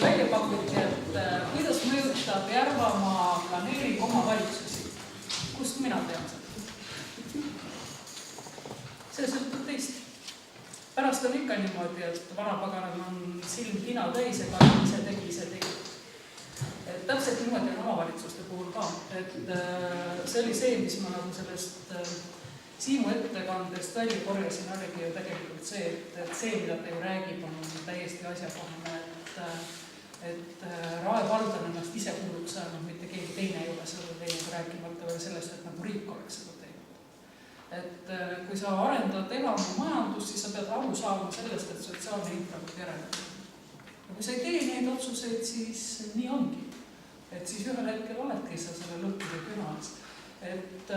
välja pakuti, et kuidas mõjutab Järvamaa planeering omavalitsusi. Kust mina tean seda? See sõltub teist. Pärast on ikka niimoodi, et vanapaganal on silm tina täis, ega ise tegi. Täpselt niimoodi on omavalitsuste puhul ka. Et see oli see, mis ma nagu sellest Siimu ettekandest välja korjasin, oligi ju tegelikult see, et see, mida ta ju räägib, on täiesti asjakohane, et Rae vald on ennast ise kuluks saanud, mitte keegi teine ei ole seda teinud, rääkimata veel sellest, et nagu riik oleks seda teinud. Et kui sa arendad elamu majandust, siis sa pead aru saama sellest, et sotsiaalne infra peab järele. Ja kui sa ei tee neid otsuseid, siis nii ongi. Et siis ühel hetkel oledki sa selle lõppide künas. Et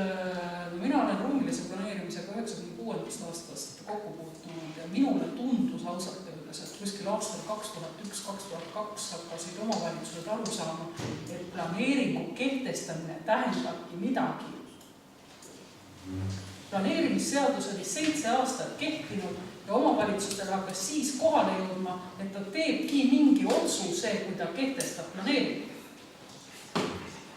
mina olen ruumilise planeerimisega 96. aastast kokku puutunud ja minule tundus ausalt öeldes, et kuskil aastal 2001-2002 hakkasid omavalitsused aru saama, et planeeringu kehtestamine tähendabki midagi. Planeerimisseadus oli 7 aastat kehtinud ja omavalitsustel hakkas siis kohale jõudma, et ta teebki mingi otsuse, kui ta kehtestab planeeringu.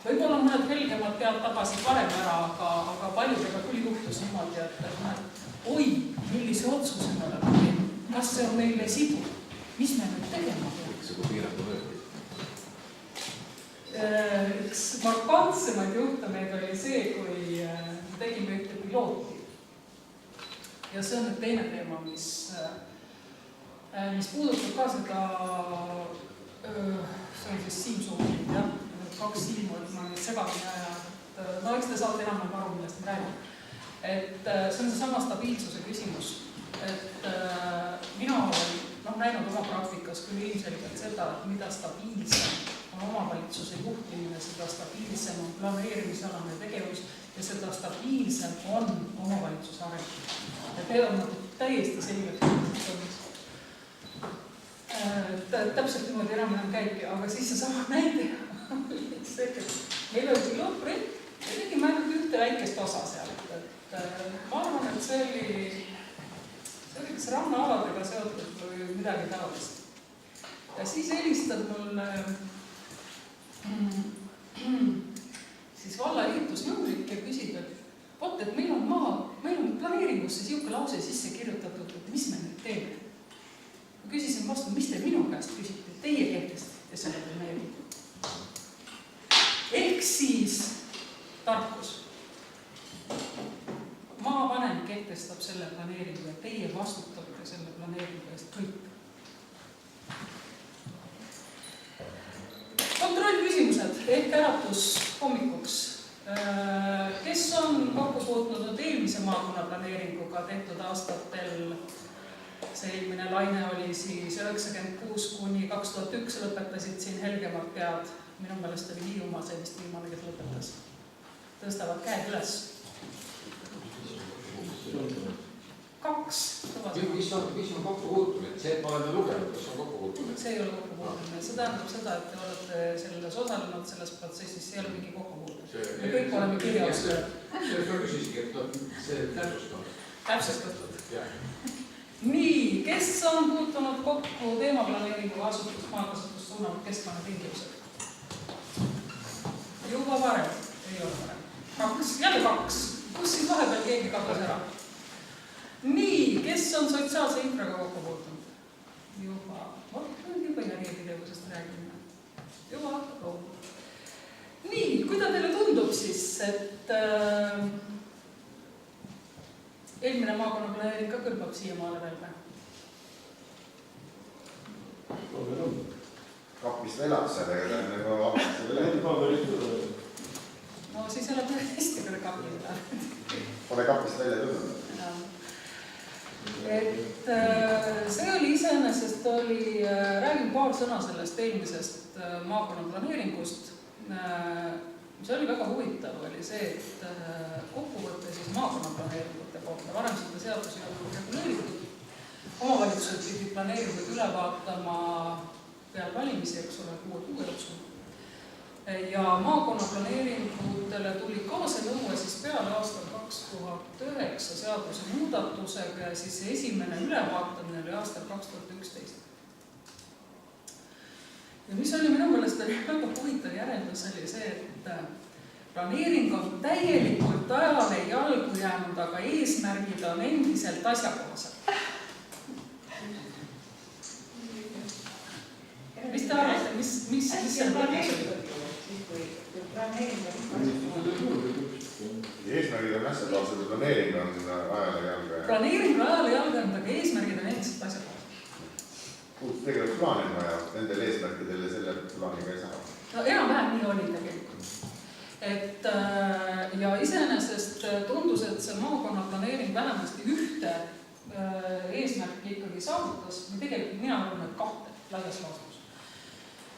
Võib-olla mõned helgemad pead tabasid varem ära, aga paljudega küll juhtus niimoodi, et oi, millise otsuse me oleme teinud. Kas see on meile siduv? Mis me nüüd tegema peaks? Üks markantsemaid juhtumeid oli see, kui tegime ühte pilooti. Ja see on nüüd teine teema, mis puudutab ka seda, see on siis Siimsuurid, jah. 2 Siimu, et ma nüüd segamini aja. No eks te saate enam aru, millest ma räägin. Et see on seesama stabiilsuse küsimus. Et mina olen näinud oma praktikas küll ilmselgelt seda, et mida stabiilsem on omavalitsuse juhtimine, seda stabiilsem on planeerimisalane tegevus ja seda stabiilsem on omavalitsuse areng. Ja need on täiesti selgelt täpselt niimoodi enam käibki, aga siis see sama näide meil oli pilootprojekt ja tegime ainult ühte väikest osa seal. Ma arvan, et see oli kas rannaaladega seotud või midagi taolist. Ja siis helistad mulle siis valla ehitusnõunik ja küsib, et meil on planeeringusse siuke lause sisse kirjutatud, et mis me nüüd teeme. Ma küsisin vastu, mis te minu käest küsite, teie kehtestate selle planeeringu. Ehk siis tarkus. Maavanem kehtestab selle planeeringu ja teie vastutate selle planeeringu eest kõik. Kontrollküsimused ehk äratus hommikuks. Kes on kokku puutunud eelmise maakonna planeeringuga tehtud aastatel? See eelmine laine oli siis 96 kuni 2001 lõpetasid siin helgemad pead. Minu meelest oli Hiiumaa see vist viimane, kes lõpetas. Tõstavad käed üles. 2. Mis on kokku puutumine? See, et ma olen lugenud, kas on kokku puutumine? See ei ole kokku puutumine. See tähendab seda, et te olete selles osalenud selles protsessis, see ei ole mingi kokku puutumine. Me kõik oleme kirjas. See on küsiski, et see täpsustab. Täpsustatud. Nii, kes on puutunud kokku teemaplaneeringu asutust maakasutust suunanud keskkonna tingimused? Juba varem, ei ole varem. 2, jälle 2. Kus siis vahepeal keegi kapas ära? Nii, kes on sotsiaalse infraga kokku puutunud? Juba järjepidevusest räägime. Juba hakkab loomu. Nii, kuidas teile tundub siis, et eelmine maakonna planeering ka kõlbab siiamaale veel või? Kapist elaks sellega, ta on juba vabast selle No siis ei ole tõesti küll kapida. Pole kapist välja tulnud. Et see oli iseenesest räägin paar sõna sellest eelmisest maakonna planeeringust. See oli väga huvitav, oli see, et kokkuvõtte siis maakonna planeeringute kohta. Varem seda seadusi on reguleeritud. Omavalitsused pidi planeeringuid üle vaatama peal valimisi, eks ole, 6 kuu jooksul. Ja maakonna planeeringutele tuli kaasa nõue siis peale aastal 2009 seaduse muudatusega ja siis esimene ülevaatamine oli aastal 2011. Ja mis oli minu meelest väga huvitav järeldus oli see, et planeering on täielikult ajale jalgu jäänud, aga eesmärgid on endiselt asjakohased. Mis te arvate, mis selle põhjus oli? Eesmärgid on asjakohased ja planeering on ajale jalga. Planeering on ajale jalga jäänud, aga eesmärgid on endiselt asjakohased. Uut tegevusplaani on vaja, nendel eesmärkidel ja selle plaaniga ei saa. No enam-vähem nii oli tegelikult. Ja iseenesest tundus, et see maakonna planeering vähemasti ühte eesmärki ikkagi saavutas, või tegelikult mina arvan, et kahte laias laastus.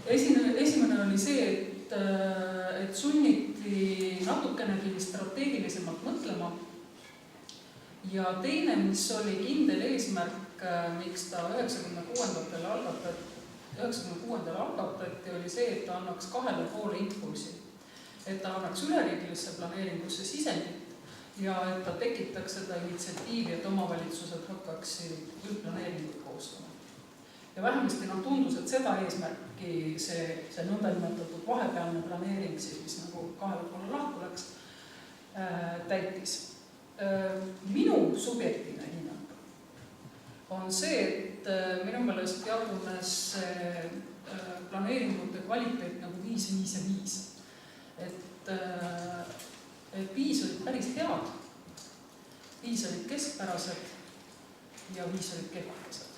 Esimene oli see, et sunniti natukenegi strateegilisemalt mõtlema ja teine, mis oli kindel eesmärk, miks ta 96. algatati, oli see, et ta annaks 2 poole impulsi. Et ta annaks üleriigilisse planeeringusse sisendit ja et ta tekitaks seda initsiatiivi, et omavalitsused hakkaksid üldplaneeringut koostama. Ja vähemasti tundus, et seda eesmärki see nõndanimetatud vahepealne planeering, mis nagu 2 poole lahku läks, täitis. Minu subjektiivne hinnang on see, et minu meelest jagunes planeeringute kvaliteet nagu 5, 5 ja 5. Et 5 olid päris head, 5 olid keskpärased ja 5 olid kehvakesed.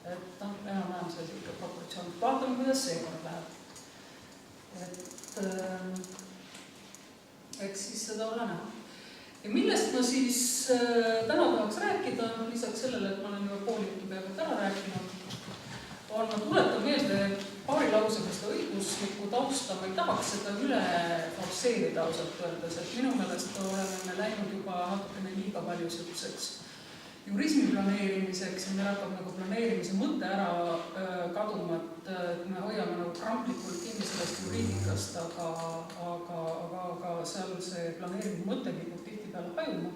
Et enam-vähem see ikka proportsioon. Vaatame, kuidas seekord läheb. Eks siis seda ole näha. Ja millest ma siis täna tahaks rääkida, lisaks sellele, et ma olen juba pool juttu peaaegu ära rääkinud, ma tuletan meelde paari lausega seda õiguslikku tausta, ma ei tahaks seda üle forsseerida ausalt öeldes, et minu meelest oleme läinud juba natukene liiga palju selliseks jurismi planeerimiseks ja meil hakkab nagu planeerimise mõte ära kaduma, et me hoiame nagu kramplikult kinni sellest juriidikast, aga seal see planeeringu mõte kipub tihtipeale hajuma.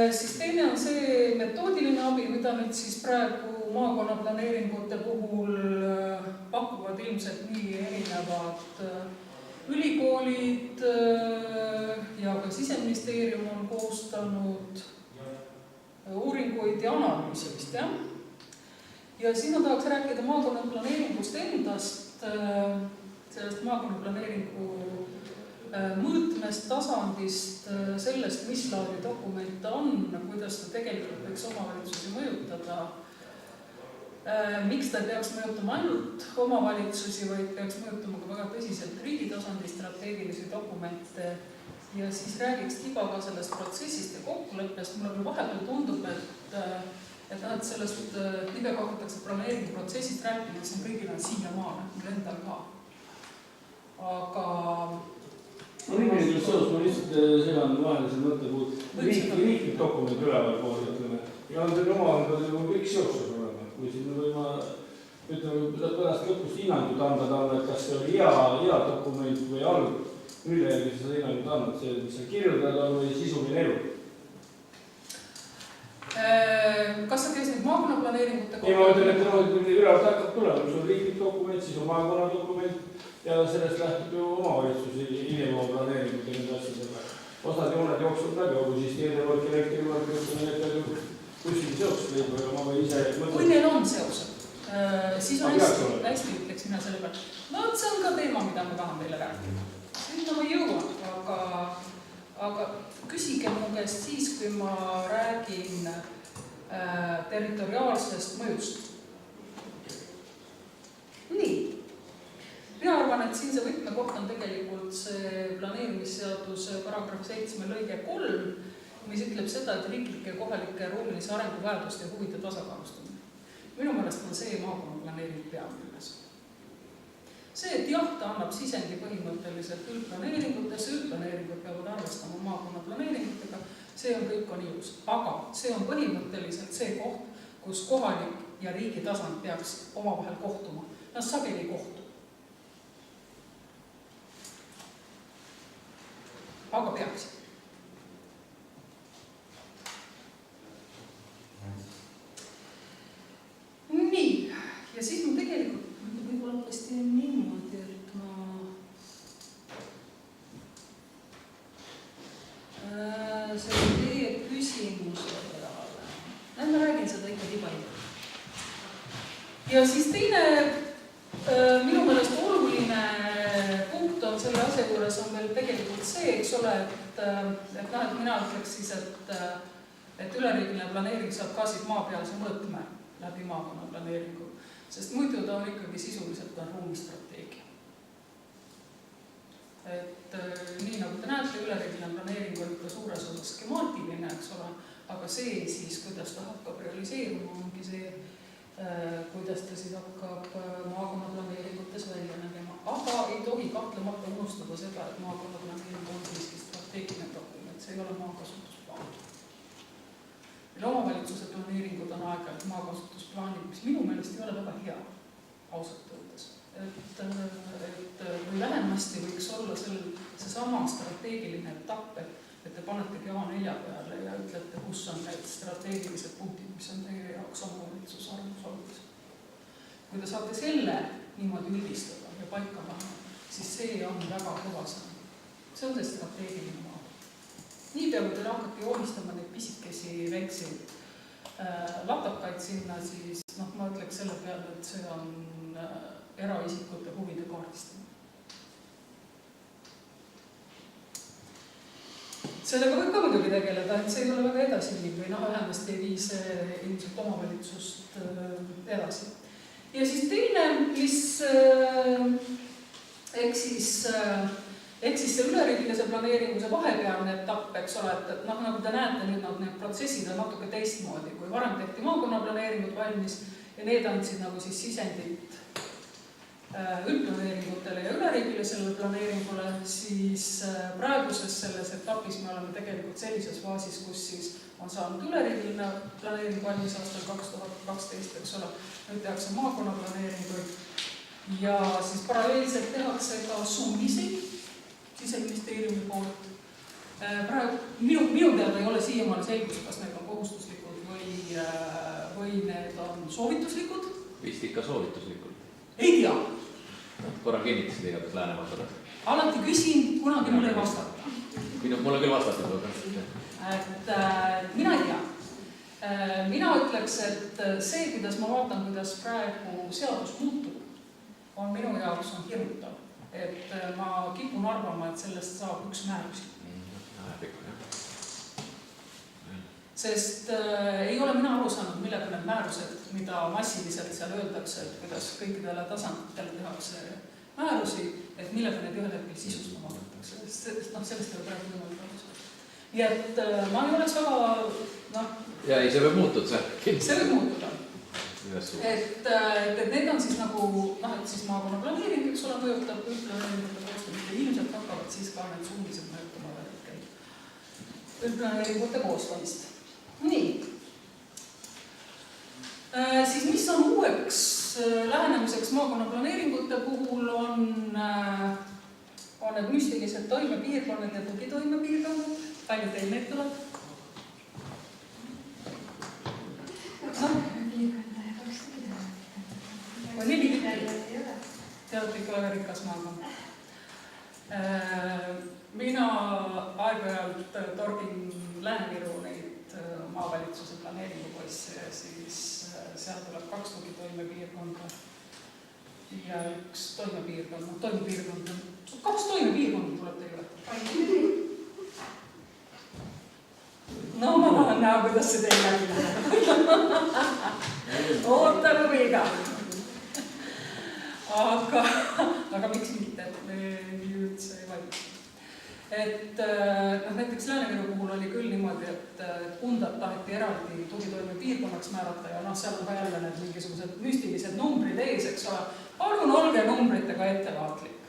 Siis teine on see metoodiline abi, mida nüüd siis praegu maakonna planeeringute puhul pakuvad ilmselt nii erinevad ülikoolid ja ka Siseministeerium on koostanud uuringuid ja analüüsimist, jah. Ja siin ma tahaks rääkida maakonna planeeringust endast, sellest maakonna planeeringu mõõtmest, tasandist, sellest, mis laadi dokument ta on, kuidas ta tegelikult võiks omavalitsusi mõjutada, miks ta ei peaks mõjutama ainult omavalitsusi, vaid peaks mõjutama ka väga tõsiselt riigi tasandi strateegilisi dokumente ja siis räägiks tiba ka sellest protsessist ja kokkuleppest. Mulle vahepeal tundub, et sellest tibe hakatakse planeeringu protsessist rääkima, see on kõigil on siiamaale, mul endal ka. Aga riigiõigus seos, ma lihtsalt segan vahelise mõtte puhul riiklik dokument üleval pool, ütleme. Ja on teil omavahel kõik seoses olema. Kui siin võima, ütleme, pärast lõpust hinnangut anda talle, et kas see oli hea dokument või halb, mille järgi seda hinnangut annad, see, mis sa kirjutada või sisuline elu? Kas sa käisid maakonnaplaneeringute kohta? Ei, ma ütlen, et ülevalt hakkab tulema, sul on riiklik dokument, siis on maakonna dokument ja sellest lähtub ju omavalitsusi inimene planeeringute nende asjadega. Osad jooned jooksvad läbi, aga siis teinevad elektrivad, kuskil seoksed leidma, aga ma või ise mõtlema. Kui neil on seosed, siis on hästi ütleks mina selle peale. No, see on ka teema, mida ma tahan teile rääkida. Sinna ma jõuan, aga küsige mu käest siis, kui ma räägin territoriaalsest mõjust. Nii. Mina arvan, et siin see võtmekoht on tegelikult see planeerimisseaduse paragrahv 7 lõige 3, mis ütleb seda, et riiklike ja kohalike ruumilise arengu vajaduste ja huvide tasakaalustamine. Minu meelest on see maakonna planeering peamine. See, et jah, ta annab sisendi põhimõtteliselt üldplaneeringutesse, üldplaneeringud peavad arvestama maakonna planeeringutega, see on kõik on ilus, aga see on põhimõtteliselt see koht, kus kohalik ja riigi tasand peaks omavahel kohtuma. Nad sageli ei kohtu. Aga peaksid. Nii, ja siis ma tegelikult Ja siis teine minu meelest oluline punkt on selle asja juures on veel tegelikult see, eks ole, et mina ütleks siis, et üleriigiline planeering saab ka siit maapealse mõõtme läbi maakonna planeeringu, sest muidu ta on ikkagi sisuliselt ruumistrateegia. Et nii nagu te näete, üleriigiline planeering on ikka suures osas skemaatiline, eks ole, aga see siis, kuidas ta hakkab realiseeruma, ongi see, kuidas ta siis hakkab maakonna planeeringutes välja nägema. Aga ei tohi kahtlemata unustada seda, et maakonna planeering on siiski strateegiline dokument, see ei ole maakasutusplaan. Meil omavalitsuse planeeringud on aeg-ajalt maakasutusplaanid, mis minu meelest ei ole väga hea, ausalt öeldes. Või vähemasti võiks olla seesama strateegiline etapp, et te panetegi A4 peale ja ütlete, kus on need strateegilised punktid, mis on teie jaoks omavalitsuse arvamusolus. Kui te saate selle niimoodi üldistada ja paika panna, siis see on väga kõva sõna. See on see strateegiline maa. Niipea, kui te hakkate joonistama neid pisikesi väikseid latakaid sinna, siis ma ütleks selle peale, et see on eraisikute huvide kaardistamine. Sellega võib ka muidugi tegeleda, et see ei ole väga edasi või vähemasti ei vii see ilmselt omavalitsust edasi. Ja siis teine, mis ehk siis see üleriigilise planeeringuse vahepealne etapp, eks ole, et nagu te näete, nüüd need protsessid on natuke teistmoodi, kui varem tehti maakonnaplaneeringud valmis ja need andsid nagu siis sisendit üldplaneeringutele ja üleriigilisele planeeringule, siis praeguses selles etapis me oleme tegelikult sellises faasis, kus siis on saanud üleriigiline planeering valmis aastal 2012, eks ole, nüüd tehakse maakonnaplaneeringuid ja siis paralleelselt tehakse ka suuniseid Siseministeeriumi poolt. Praegu minu teada ei ole siiamaani selgus, kas need on kohustuslikud või need on soovituslikud. Vist ikka soovituslikud. Ei tea. Korra kinnitasid igatahes Läänemaa. Alati küsin, kunagi mulle ei vastata. Mulle küll vastatud. Mina ei tea. Mina ütleks, et see, kuidas ma vaatan, kuidas praegu seadus muutub, on minu jaoks on hirmutav. Et ma kipun arvama, et sellest saab üks määrusi. Sest ei ole mina aru saanud, millega need määrused, mida massiliselt seal öeldakse, et kuidas kõikidele tasanditele tehakse määrusi, et millega need ühel hetkel sisustama võtakse. Sellest ei ole praegu niimoodi aru saanud. Nii et ma ei oleks väga... Ja ei, see võib muutuda. See võib muutuda. Et need on siis nagu, et siis maakonna planeering, eks ole, mõjutab üldplaneeringute koostamist ja ilmselt hakkavad siis ka need suunised mõjutama üldplaneeringute koostamist. Nii. Siis mis on uueks lähenemiseks maakonna planeeringute puhul on need müstilised toimepiirkonnad ja tugitoimepiirkonnad. Palju teil neid tuleb? Või 4 tükki. Te olete ikka väga rikas maakond. Mina aeg-ajalt torgin Lääne-Viru neid maavalitsuse planeeringupoisse ja siis seal tuleb 2 tugitoimepiirkonda ja 1 toimepiirkond. 2 toimepiirkonda tuleb teile. No ma tahan näha, kuidas see teil läbi läheb. Oota huviga. Aga miks mitte, et me nii üldse ei valmis. Et näiteks Lääne-Viru puhul oli küll niimoodi, et Kundat taheti eraldi tugitoimepiirkonnaks määrata ja seal on ka jälle need mingisugused müstilised numbrid ees, eks ole. Palun olge numbritega ettevaatlik.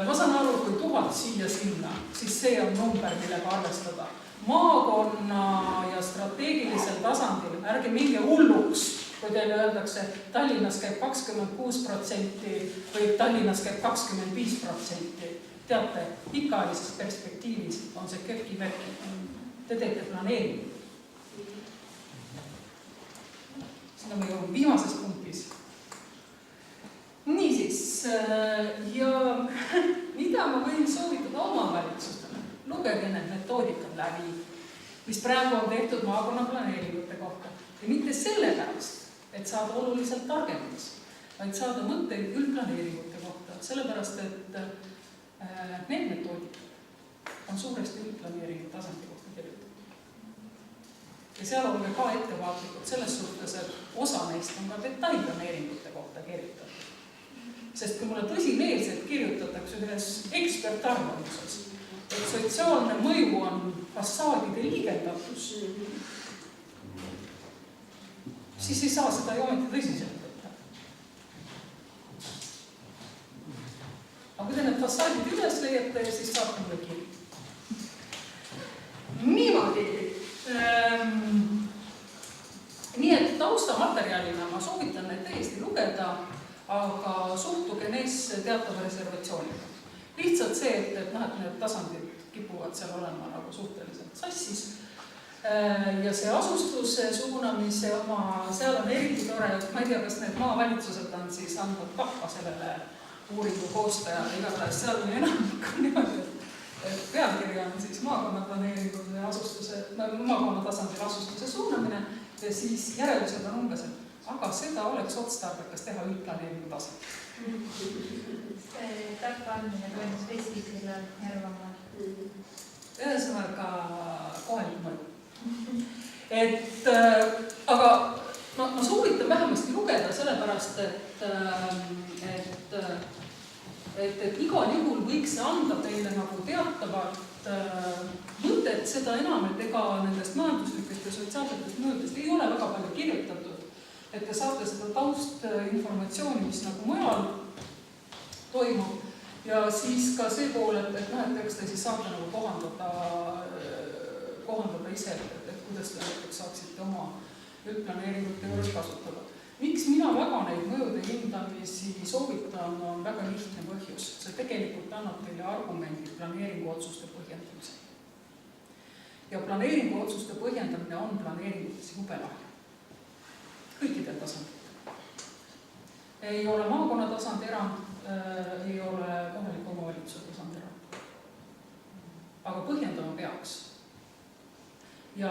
Ma saan aru, kui 1000 siia-sinna, siis see on number, millega arvestada. Maakonna ja strateegilisel tasandil, ärge minge hulluks, kui teile öeldakse, Tallinnas käib 26% või Tallinnas käib 25%. Teate, pikaajalises perspektiivis on see köki-verki. Te teete planeeringu. Siin on meil viimases punktis. Niisiis, ja mida ma võin soovitada omavalitsustele? Lugege need metoodikad läbi, mis praegu on tehtud maakonna planeeringute kohta. Ja mitte sellepärast, et saada oluliselt targemaks, vaid saada mõtteid üldplaneeringute kohta, sellepärast et need metoodid on suuresti üldplaneeringu tasandi kohta kirjutatud. Ja seal oleme ka ettevaatlikud selles suhtes, et osa neist on ka detailplaneeringute kohta kirjutatud. Sest kui mulle tõsimeelselt kirjutatakse ühes ekspertarvamuses, et sotsiaalne mõju on fassaadide liigendatus, siis ei saa seda ju ometi tõsiselt võtta. Aga kui te need fassaadid üles leiate, siis saate mulle kiri. Niimoodi. Nii et taustamaterjalina ma soovitan neid täiesti lugeda, aga suhtuge neisse teatava reservatsiooniga. Lihtsalt see, et need tasandid kipuvad seal olema nagu suhteliselt sassis. Ja see asustuse suunamise oma, seal on eriti tore, ma ei tea, kas need maavalitsused on siis andnud kappa sellele uuringu koostajale, igatahes seal on enamik on niimoodi, et pealkiri on siis maakonnaplaneeringud ja maakonna tasandil asustuse suunamine ja siis järeldused on umbes, aga seda oleks otstarbekas teha üldplaneeringu tasandil. Tarka andmine toimus Vestvikil Järvamaal. Ühesõnaga kohalik mõju. Aga ma soovitan vähemasti lugeda sellepärast, et igal juhul võiks anda teile nagu teatavat mõtet, seda enam, et ega nendest majanduslikest ja sotsiaalsetest mõjudest ei ole väga palju kirjutatud, et te saate seda taustinformatsiooni, mis nagu mujal toimub ja siis ka see pool, et eks te siis saate nagu kohandada ise, et kuidas te näiteks saaksite oma üldplaneeringute juures kasutada. Miks mina väga neid mõjude hindamisi soovitan, on väga lihtne põhjus. See tegelikult annab teile argumendid planeeringu otsuste põhjendamisel. Ja planeeringu otsuste põhjendamine on planeeringutes jube lahe. Kõikidel tasanditel. Ei ole maakonna tasand erand, ei ole kohaliku omavalitsuse tasand erand. Aga põhjendama peaks. Ja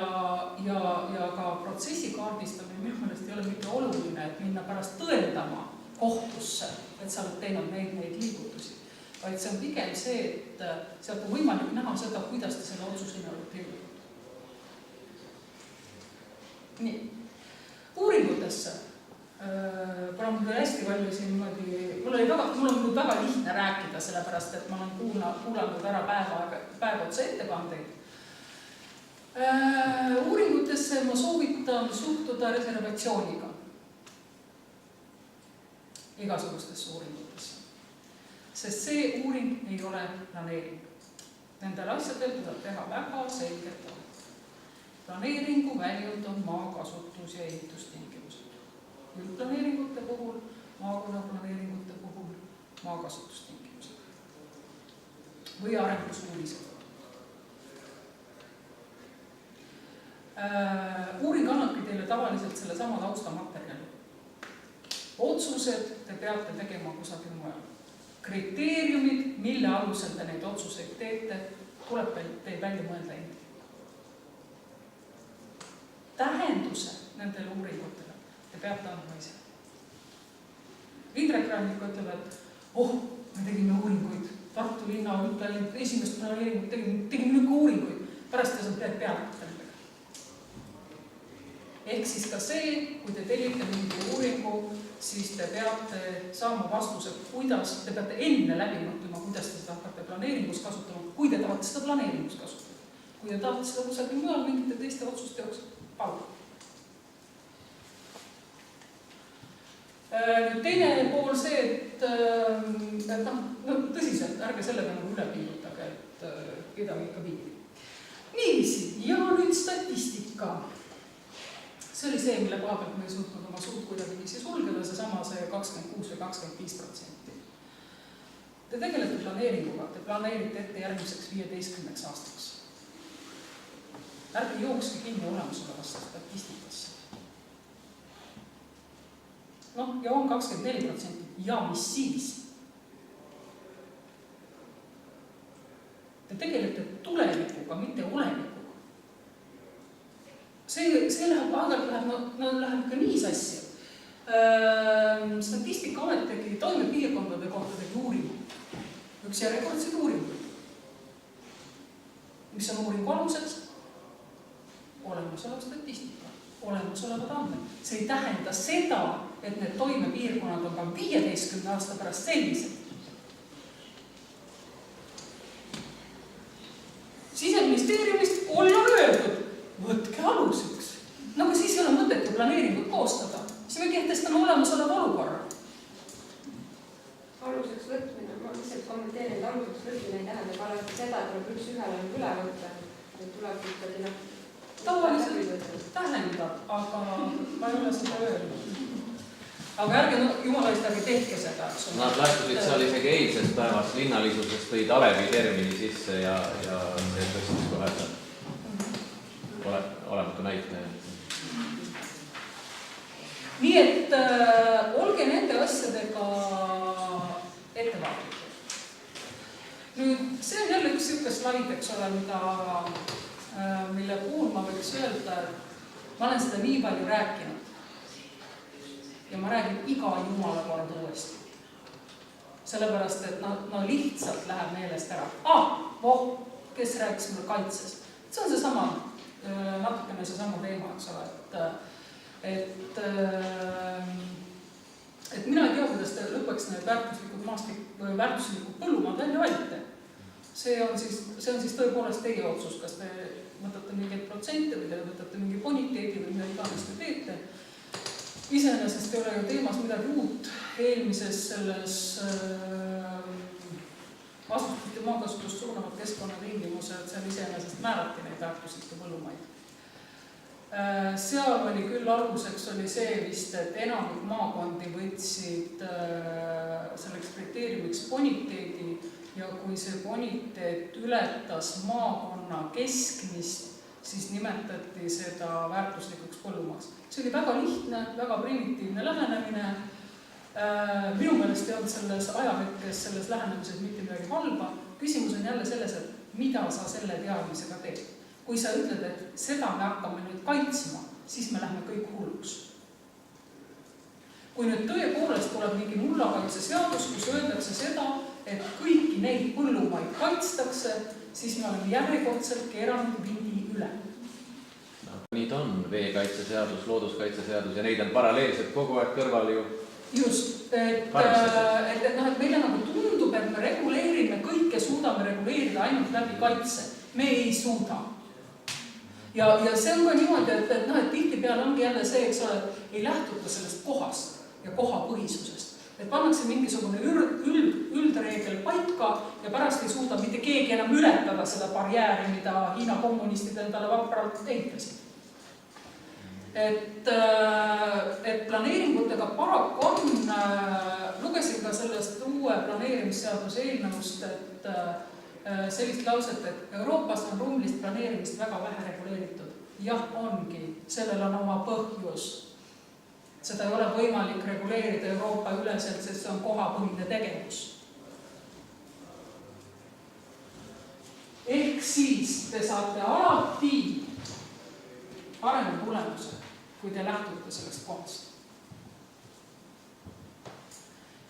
ka protsessi kaardistamine minu meelest ei ole mitte oluline, et minna pärast tõendama kohtusse, et sa oled teinud neid liigutusi. Vaid see on pigem see, et sealt on võimalik näha seda, kuidas te selle otsuseni olete jõudnud. Nii. Uuringutesse. Kuna mul hästi palju siin niimoodi, mul on väga lihtne rääkida, sellepärast, et ma olen kuulanud ära päev otsa ettekandeid. Uuringutesse ma soovitan suhtuda reservatsiooniga igasugustesse uuringutesse. Sest see uuring ei ole planeering. Nendel asjadel tuleb teha väga selgelt. Planeeringu väljund on maakasutus ja ehitustingimused. Üldplaneeringute puhul, maakonnaplaneeringute puhul maakasutustingimused. Või arengusuunised. Uuring annabki teile tavaliselt selle sama taustamaterjali. Otsused te peate tegema kusagil mujal. Kriteeriumid, mille alusel te neid otsuseid teete, tuleb teil välja mõelda enda. Tähenduse nendele uuringutele te peate andma ise. Indrek Rannik ütleb, et me tegime uuringuid. Tartu linna esimest planeeringut tegime nüüd ka uuringuid. Pärast te saate peale. Ehk siis ka see, kui te tellite mingi uuringu, siis te peate saama vastuse, kuidas te peate enne läbi mõtlema, kuidas te seda hakkate planeeringus kasutama, kui te tahate seda planeeringus kasutada. Kui te tahate seda kusagil mujal mingite teiste otsuste jaoks, palun. Teine pool see, et tõsiselt, ärge sellega nagu üle pingutage, et pidage ikka piiri. Niiviisi, ja nüüd statistika. See oli see, mille koha pealt me ei suutnud oma suud kuidagi sulgeda, see 26 või 25%. Te tegelete planeeringuga, te planeerite ette järgmiseks 15 aastaks. Ärge jookske kinni olemasolevasse statistikasse. Ja on 24%. Ja mis siis? Te tegelete tulevikuga, mitte olevikuga. See läheb aeg-ajalt läheb ka nii sassi, Statistikaamet tegi toimepiirkondade kohta tegi uuringu. Üks järjekordseid uuringuid. Mis on uuringu aluseks? Olemasolev statistika, olemasolevad andmed. See ei tähenda seda, et need toimepiirkonnad on ka 15 aasta pärast sellised. Siseministeeriumist olla öeldud, võtke aluseks. Nagu siis ei ole mõtet ju planeeringut koostada. Siis me kehtestame olemasoleva olukorra. Aluseks võtmine, ma lihtsalt kommenteerin, et aluseks võtmine ei tähenda alati seda, et tuleb üks ühele üle võtta. Tuleb ikkagi tavaliselt tähendab, aga ma ei ole seda öelnud. Aga ärge jumala eest ärge tehke seda. Nad lähtusid seal isegi eilsest päevast linnalisusest tõi Alevi termini sisse ja see tõstis kohe olematu näitaja. Nii et olge nende asjadega ettevaatlikud. Nüüd, see on jälle üks siuke slaid, eks ole, mille puhul ma võiks öelda, et ma olen seda nii palju rääkinud. Ja ma räägin iga jumala kord uuesti. Sellepärast, et no lihtsalt läheb meelest ära. Kes rääkis mulle kaitses? See on seesama, natukene seesama teema, eks ole, et mina ei tea, kuidas te lõpuks need väärtuslikud põllumaad välja valite. See on siis tõepoolest teie otsus, kas te võtate mingeid protsente või te võtate mingi boniteedi või mida iganes te teete. Iseenesest ei ole ju teemas midagi uut. Eelmises selles vastutust ja maakasutust suunavad keskkonnatingimused, seal iseenesest määrati neid väärtuslikke põllumaid. Seal oli küll alguseks oli see vist, et enamik maakondi võtsid selleks kriteeriumiks boniteedi ja kui see boniteed ületas maakonna keskmist, siis nimetati seda väärtuslikuks põllumaaks. See oli väga lihtne, väga primitiivne lähenemine. Minu meelest ei olnud selles ajahetkes, selles lähenemises mitte midagi halba. Küsimus on jälle selles, et mida sa selle teadmisega teed. Kui sa ütled, et seda me hakkame nüüd kaitsma, siis me lähme kõik hulluks. Kui nüüd tõepoolest tuleb mingi mullakaitseseadus, kus öeldakse seda, et kõiki neid põllumaid kaitstakse, siis me oleme järjekordselt keeranud vindi üle. Nii ta on, veekaitseseadus, looduskaitseseadus ja neid on paralleelselt kogu aeg kõrval ju. Just, et meile nagu tundub, et me reguleerime kõike, suudame reguleerida ainult läbi kaitse. Me ei suuda. Ja see on ka niimoodi, et tihti peale ongi jälle see, eks ole, et ei lähtuta sellest kohast ja kohapõhisusest. Et pannakse mingisugune üldreegel paika ja pärast ei suuda mitte keegi enam ületada seda barjääri, mida Hiina kommunistid endale vapralt ehitasid. Et planeeringutega paraku on, lugesin ka sellest uue planeerimisseaduse eelnõust, et sellist lauset, et Euroopas on ruumilist planeerimist väga vähe reguleeritud. Jah, ongi, sellel on oma põhjus. Seda ei ole võimalik reguleerida Euroopa üleselt, sest see on kohapõhine tegevus. Ehk siis te saate alati parema tulemuse, kui te lähtute sellest kohast.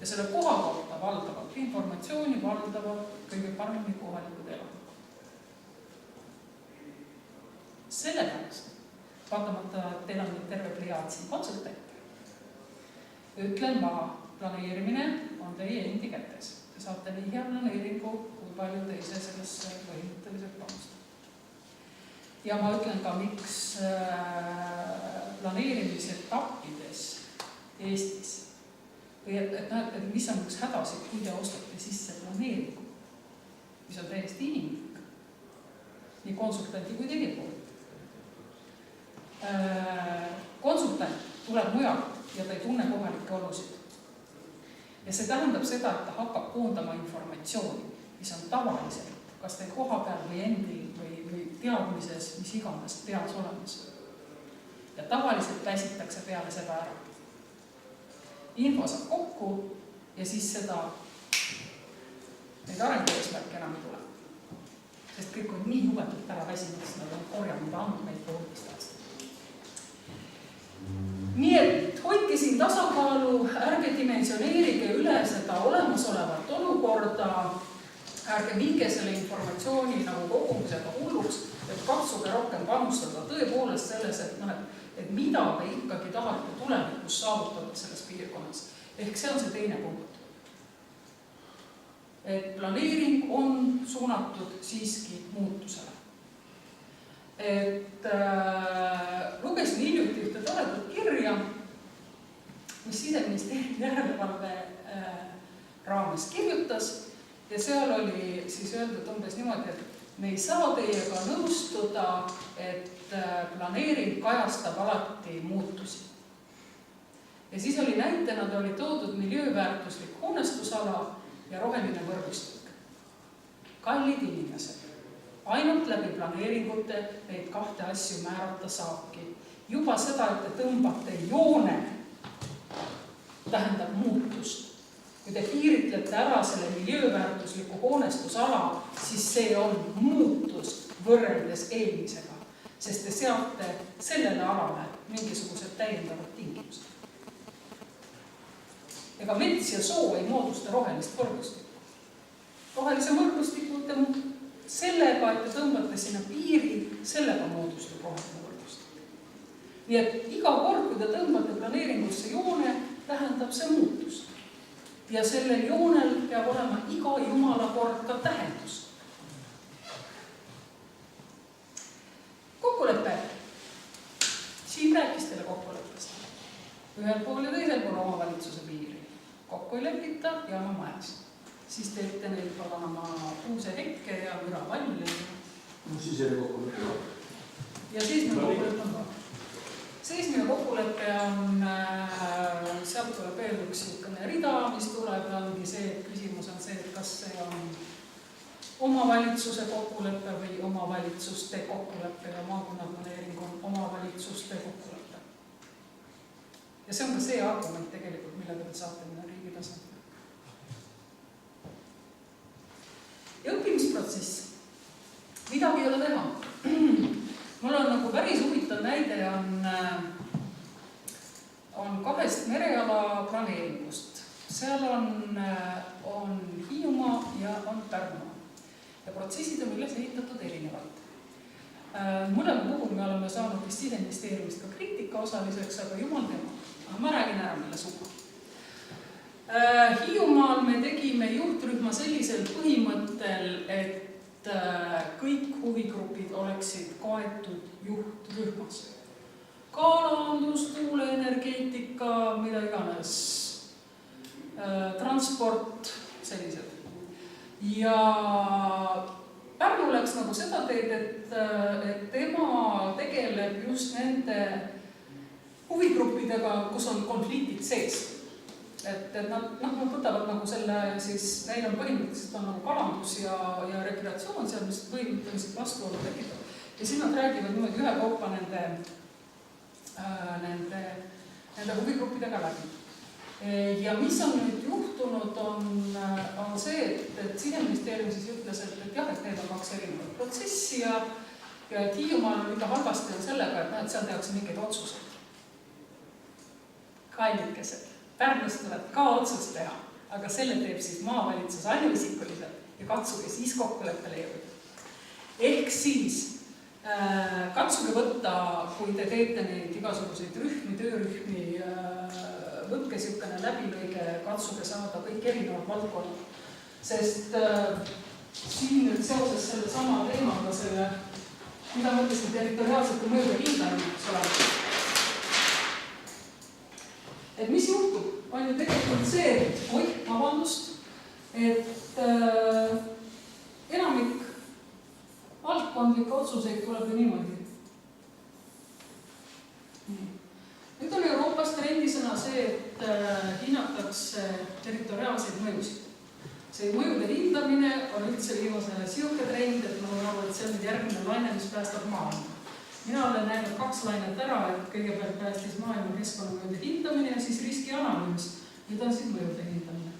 Ja selle koha kohta valdavalt informatsiooni valdavad kõige paremini kohalikud elanikud. Sellepärast, vaatamata teil on terve pliaad siin konsultante, ütlen ma, planeerimine on teie endi kätes. Te saate nii hea planeeringu, kui palju te ise sellesse põhimõtteliselt panustate. Ja ma ütlen ka, miks planeerimisetappides Eestis või et mis on üks hädasid, kui te ostate sisse planeeringu, mis on täiesti inimlik, nii konsultanti kui teie poolt. Konsultant tuleb mujalt ja ta ei tunne kohalikke olusid. Ja see tähendab seda, et ta hakkab koondama informatsiooni, mis on tavaliselt, kas teil koha peal või endil või teadmises, mis iganes peas olemas. Ja tavaliselt väsitakse peale seda ära. Info saab kokku ja siis neid arengueesmärke enam ei tule. Sest kõik on nii jubedalt ära väsinud, sest nad on korjanud andmeid poolteist aastat. Nii et hoidke siin tasakaalu, ärge dimensioneerige üle seda olemasolevat olukorda, ärge viige selle informatsiooni nagu kogumisega hulluks, et katsuge rohkem panustada tõepoolest selles, et mida te ikkagi tahate tulevikus saavutada selles piirkonnas. Ehk see on see teine punkt. Et planeering on suunatud siiski muutusele. Et lugesin hiljuti ühte toredat kirja, mis Siseministeeriumi järelevalve raames kirjutas ja seal oli siis öeldud umbes niimoodi, et me ei saa teiega nõustuda, et planeering kajastab alati muutusi. Ja siis oli näitena, oli toodud miljööväärtuslik hoonestusala ja roheline võrgustik. Kallid inimesed, ainult läbi planeeringute neid kahte asju määrata saabki. Juba seda, et te tõmbate joone, tähendab muutust. Kui te piiritlete ära selle miljööväärtusliku hoonestusala, siis see on muutus võrreldes eelmisega, sest te seate sellele alale mingisugused täiendavad tingimused. Ega mets ja soo ei moodusta rohelist võrgustikku. Rohelise võrgustiku sellega, et te tõmbate sinna piiri, sellega moodustub roheline võrgustik. Nii et iga kord, kui te tõmbate planeeringusse joone, tähendab see muutust. Ja sellel joonel peab olema iga jumala kord ka tähendus. Kokkulepe. Siin rääkis teile kokkuleppest. Ühel pool ja teisel pool omavalitsuse piiri. Kokku ei lepita ja oma majas. Siis teete neil paganama puuse hekke ja müra valli. Siis oli kokkulepe. Ja seismine kokkulepe on ka. Seismine kokkulepe on, sealt tuleb veel üks rida, mis tuleb ja ongi see, et küsimus on see, et kas see on omavalitsuse kokkulepe või omavalitsuste kokkulepe ja maakonnaplaneering on omavalitsuste kokkulepe. Ja see on ka see argument tegelikult, millega te saate minna riigi tasandil. Ja õppimisprotsess. Midagi ei ole teha. Mul on nagu päris huvitav näide on kahest mereala planeeringust. Seal on Hiiumaa ja on Pärnumaa. Ja protsessid on üles ehitatud erinevalt. Mõlema puhul me oleme saanud Siseministeeriumist ka kriitika osaliseks, aga jumal tema. Ma räägin ära, mille sugu. Hiiumaal me tegime juhtrühma sellisel põhimõttel, et kõik huvigrupid oleksid kaetud juhtrühmas. Kalandus, tuuleenergeetika, mida iganes, transport, sellised. Ja Pärnu läks nagu seda teed, et tema tegeleb just nende huvigruppidega, kus on konfliktid sees. Et nad võtavad nagu selle, siis neil on põhimõtteliselt on nagu kalandus ja rekreatsioon seal, mis põhimõtteliselt vastuolu tekitab. Ja siis nad räägivad niimoodi ühe kaupa nende huvigruppidega läbi. Ja mis on nüüd juhtunud, on see, et Siseministeerium siis ütles, et jah, et need on kaks erinevat protsessi ja et Hiiumaal on ikka halvasti on sellega, et seal tehakse mingeid otsuseid. Kallikesed. Pärnus tuleb ka otsus teha, aga selle teeb siis maavalitsus ainuisikuliselt ja katsuge siis kokkuleppele jõuda. Ehk siis katsuge võtta, kui te teete neid igasuguseid rühmi, töörühmi, võtke siukene läbilõige, katsuge saada kõik erinevad valdkonnad. Sest siin nüüd seoses selle sama teemaga, mida mõtlesin territoriaalsete mõjude hindamine, et mis juhtub, on ju tegelikult see, et enamik valdkondlikke otsuseid tuleb ju niimoodi. Nüüd on Euroopas trendisõna see, et hinnatakse territoriaalseid mõjusid. See mõjude hindamine on üldse viimasele siuke trend, et ma arvan, et see on järgmine laine, mis päästab maailma. Mina olen näinud 2 lainet ära, et kõigepealt päästis maailma keskkonnamõjude hindamine ja siis riskianalüüs. Nüüd on siis mõjude hindamine.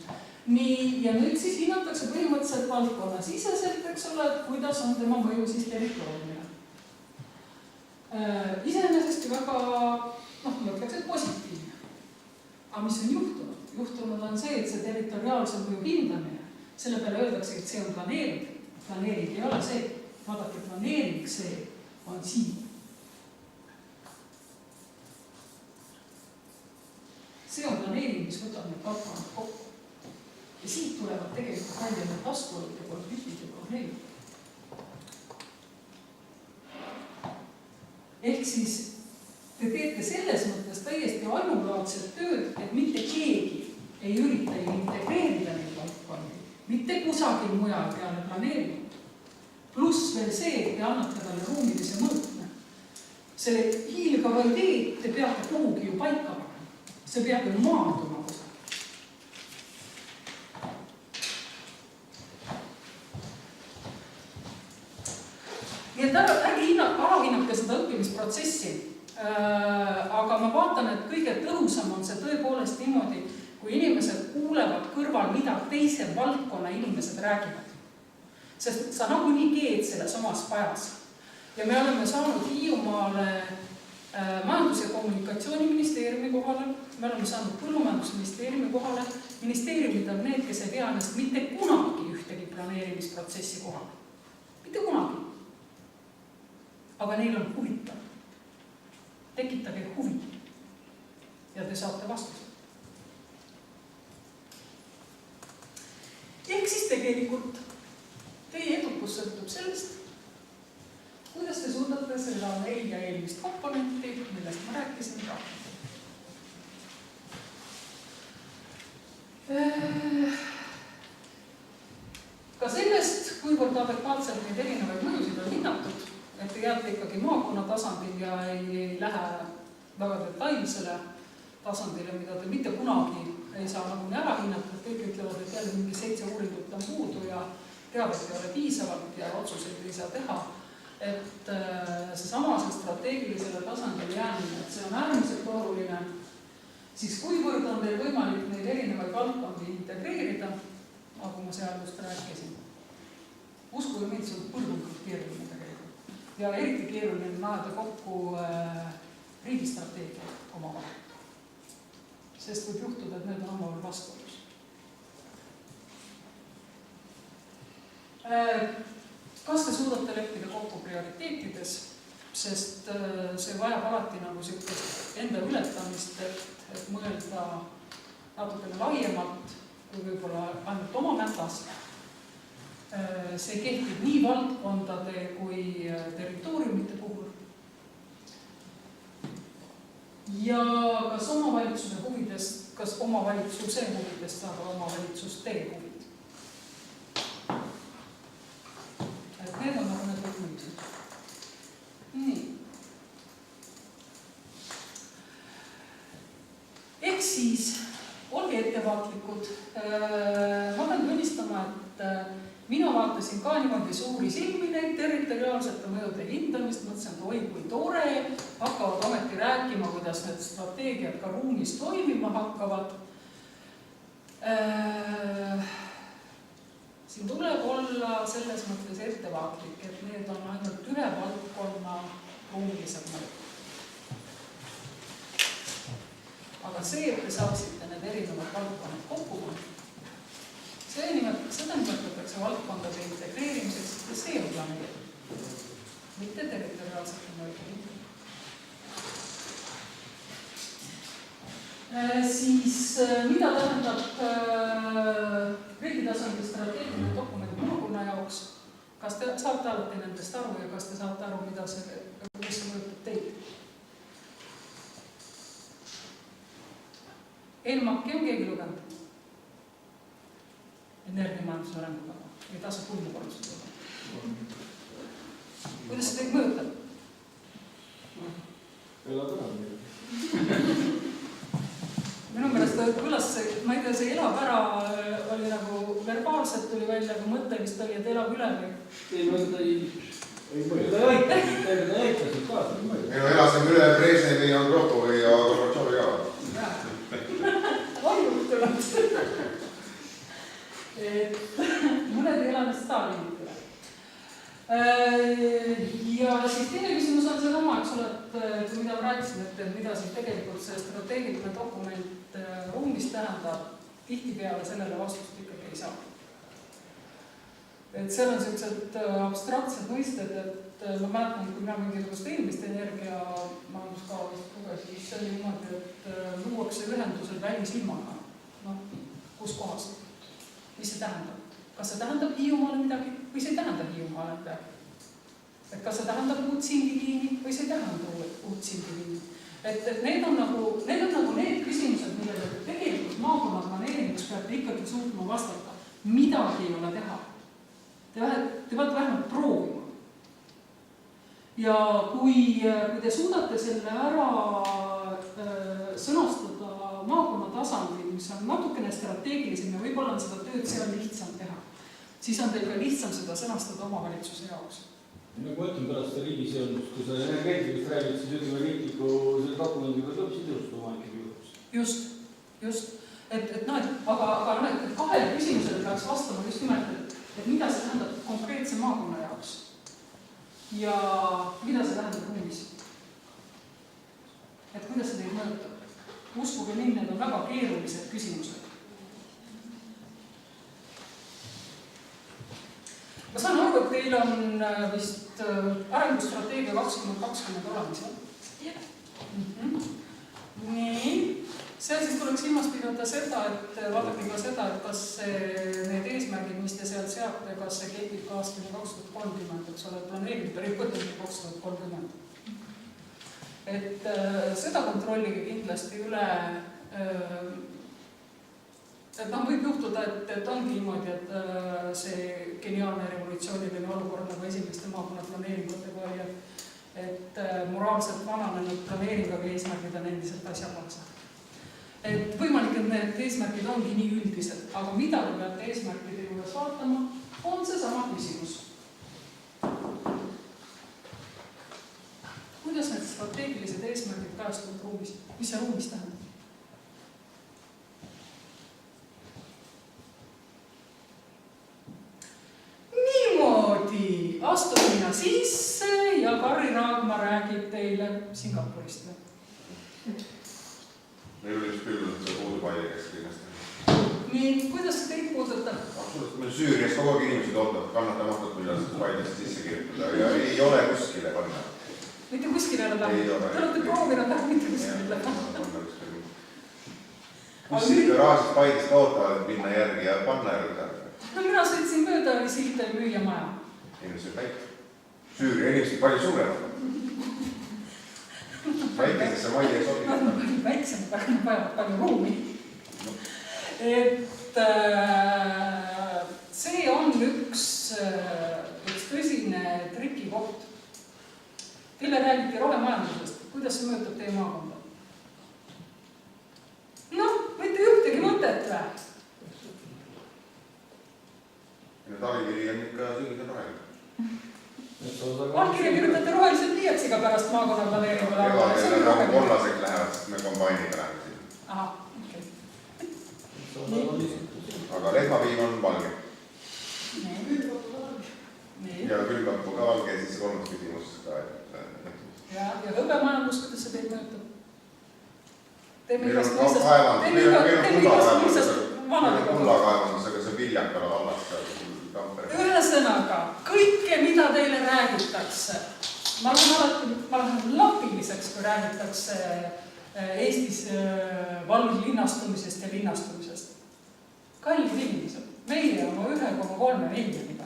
Nii, ja nüüd siis hinnatakse põhimõtteliselt valdkonna siseselt, eks ole, et kuidas on tema mõju siis territooriumile. Iseenesest väga, ma ütleks, et positiivne. Aga mis on juhtunud? Juhtunud on see, et see territoriaalse mõju hindamine, selle peale öeldakse, et see on planeering. Planeering ei ole see. Vaadake, planeering see on siin. See on planeering, mis võtab need valdkonnad kokku. Ja siit tulevad tegelikult välja need vastuolud ja konfliktid ja probleemid. Ehk siis te teete selles mõttes täiesti ainulaadset tööd, et mitte keegi ei ürita ju integreerida neid valdkondi, mitte kusagil mujal peale planeeringu. Pluss veel see, et te annate talle ruumilise mõõtme. Selle hiilgava idee te peate kuhugi ju paika panema. See peab ju maanduma kusagil. Nii et äkki alahinnake seda õppimisprotsessi. Aga ma vaatan, et kõige tõhusam on see tõepoolest niimoodi, kui inimesed kuulevad kõrval, mida teise valdkonna inimesed räägivad. Sest sa nagunii keed selles omas pajas. Ja me oleme saanud Hiiumaale Majandus- ja Kommunikatsiooniministeeriumi kohale, me oleme saanud Põllumajandusministeeriumi kohale. Ministeeriumid on need, kes ei pea ennast mitte kunagi ühtegi planeerimisprotsessi kohale. Mitte kunagi. Aga neil on huvitav. Tekitage huvi ja te saate vastuse. Ehk siis tegelikult teie edukus sõltub sellest, kuidas te suudate seda ja eelmist komponenti, millest ma rääkisin ka. Ka sellest, kuivõrd adekvaatselt neid erinevaid mõjusid on hinnatud, et te jääte ikkagi maakonna tasandil ja ei lähe väga detailsele tasandile, mida te mitte kunagi ei saa nagunii ära hinnata. Kõik ütlevad, et jälle mingi 7 uuringut on puudu ja teavet ei ole piisavalt ja otsuseid ei saa teha. Et seesama strateegilisele tasandile jäämine, et see on äärmiselt oluline, siis kuivõrd on teil võimalik neid erinevaid valdkondi integreerida, nagu ma seal just rääkisin. Uskuge mind, see on põlvukalt keeruline tegelikult. Ja eriti keeruline naada kokku riigistrateegia omavahel. Sest võib juhtuda, et need on omavahel vastuolus. Kas te suudate leppida kokku prioriteetides, sest see vajab alati nagu sellist enda ületamist, et mõelda natukene laiemalt kui võib-olla ainult oma mätast. See kehtib nii valdkondade kui territooriumite puhul. Ja kas omavalitsuse huvidest, kas omavalitsuse huvidest saada omavalitsuste huvid? Need on nagu need võtmõised. Nii. Ehk siis, olge ettevaatlikud. Ma pean tunnistama, et mina vaatasin ka niimoodi suuri silmi neid territoriaalsete mõjude hindamist, mõtlesin, et oi kui tore, hakkavad ometi rääkima, kuidas need strateegiad ka ruumis toimima hakkavad. Siin tuleb olla selles mõttes ettevaatlik, et need on ainult ühe valdkonna ruumilised mõjud. Aga see, et te saaksite need erinevad valdkonnad kokku, seda nimetatakse valdkondade integreerimiseks, ja see on planeeritud, mitte territoriaalsete mõjude. Siis mida tähendab riigi tasandil strateegiline dokument maakonna jaoks? Kas te saate alati nendest aru ja kas te saate aru, mis see mõjutab teid? ENMAK-i on keegi lugenud? Energiamajanduse arengukava või tasa kulmukorrustada. Kuidas see teid mõjutab? Elab ära. Minu meelest kõlas see, ma ei tea, see elab ära oli nagu verbaalselt tuli välja, aga mõte vist oli, et elab üle või? Ei, ma seda ei aitasid kaasa. Minu elasime üle Brežnevi ja Andropovi ja Gorbatšovi ka. Ainult tuleb. Mõned ei elanud Stalinit üle. Ja siis teine küsimus on see oma, eks ole, et mida ma rääkisin, et mida siin tegelikult see strateegiline dokument ruumis tähendab, tihtipeale sellele vastust ikkagi ei saa. Et seal on sellised abstraktsed mõisted, et ma mäletan, kui mina mingisugust eelmist energiamajanduskavast lugesin, siis see oli niimoodi, et luuakse ühendused välisilmaga. No, kus kohas? Mis see tähendab? Kas see tähendab Hiiumaale midagi või see ei tähenda Hiiumaale midagi? Et kas see tähendab uut sindiliini või see ei tähenda uut sindiliini? Et need on nagu need küsimused, millele tegelikult maakonna planeeringus peate ikkagi suutma vastata. Midagi ei ole teha. Te peate vähemalt proovima. Ja kui te suudate selle ära sõnastada maakonna tasandil, mis on natukene strateegilisem ja võib-olla on seda tööd seal lihtsam teha, siis on teil ka lihtsam seda sõnastada omavalitsuse jaoks. Nagu mõtlen pärast seda riigiseadust, kui sa energeetikast räägid, siis ütleme riikliku selle dokumendiga tuleb siis teostada omanike juhust. Just. Aga kahele küsimusele peaks vastama just nimelt, et mida see tähendab konkreetse maakonna jaoks ja mida see tähendab ruumis. Et kuidas see teid mõjutab? Uskuge mind, need on väga keerulised küsimused. Ma saan aru, et teil on vist arengustrateegia 2020 olemas, jah? Nii, seal siis tuleks silmas pidada seda, et vaadake ka seda, et kas need eesmärgid, mis te sealt seate, kas see kehtib ka aastani 2030, eks ole, planeeritud perioodi 2030. Et seda kontrollige kindlasti üle. Et võib juhtuda, et ongi niimoodi, et see geniaalne revolutsiooniline olukord nagu esimeste maakonna planeeringutega oli, et moraalselt vananenud planeeringaga eesmärgid on endiselt asjakohased. Et võimalik, et need eesmärgid ongi nii üldised, aga mida te peate eesmärkide juures vaatama, on see sama küsimus. Kuidas need strateegilised eesmärgid kajastuvad ruumis? Mis see ruumis tähendab? Astumina sisse ja Karri Raagma räägib teile Singapurist. Meil oli küll see puudub aiekäest linnast. Nii, kuidas see teid puudutab? Absoluutselt, meil Süürias kogu aeg inimesed ootavad kannatamatult, millal seda vaidest sisse kirjutada ja ei ole kuskile panna. Mitte kuskile ära panna? Te olete proovinud ära mitte kuskile panna. Kuskile raasist vaidest ootavad, et minna järgi ja panna järgi. No mina sõitsin mööda ja siit ei müüa maja. Inimesed väike. Süüria inimesed palju suuremad. Väikesesse majja ei sobi. Nad on palju väiksemad, aga nad vajavad palju ruumi. Et see on üks tõsine trikikoht. Teile räägiti rohemajandusest. Kuidas see mõjutab teie maakonda? Noh, mitte ühtegi mõtet või? Need allkiri on ikka sügida roheline. Allkiri kirjutate roheliselt liiaksiga pärast maakonna planeeringule. Kevadel nagu kollaseks lähevad, sest me kombainiga läheme siin. Aha, okei. Aga lehmapiim on valge. Nii. Ja külgappu ka valge, siis see kolmas küsimus ka. Ja hõbemajandus, kuidas see teid mõjutab? Meil on kullakaevandus, aga see viljakala vallast Tampere. Ühesõnaga, kõike, mida teile räägitakse, ma lähen lapiliseks, kui räägitakse Eestis valglinnastumisest ja linnastumisest. Kallid inimesed, meie oma 1,3 miljoniga.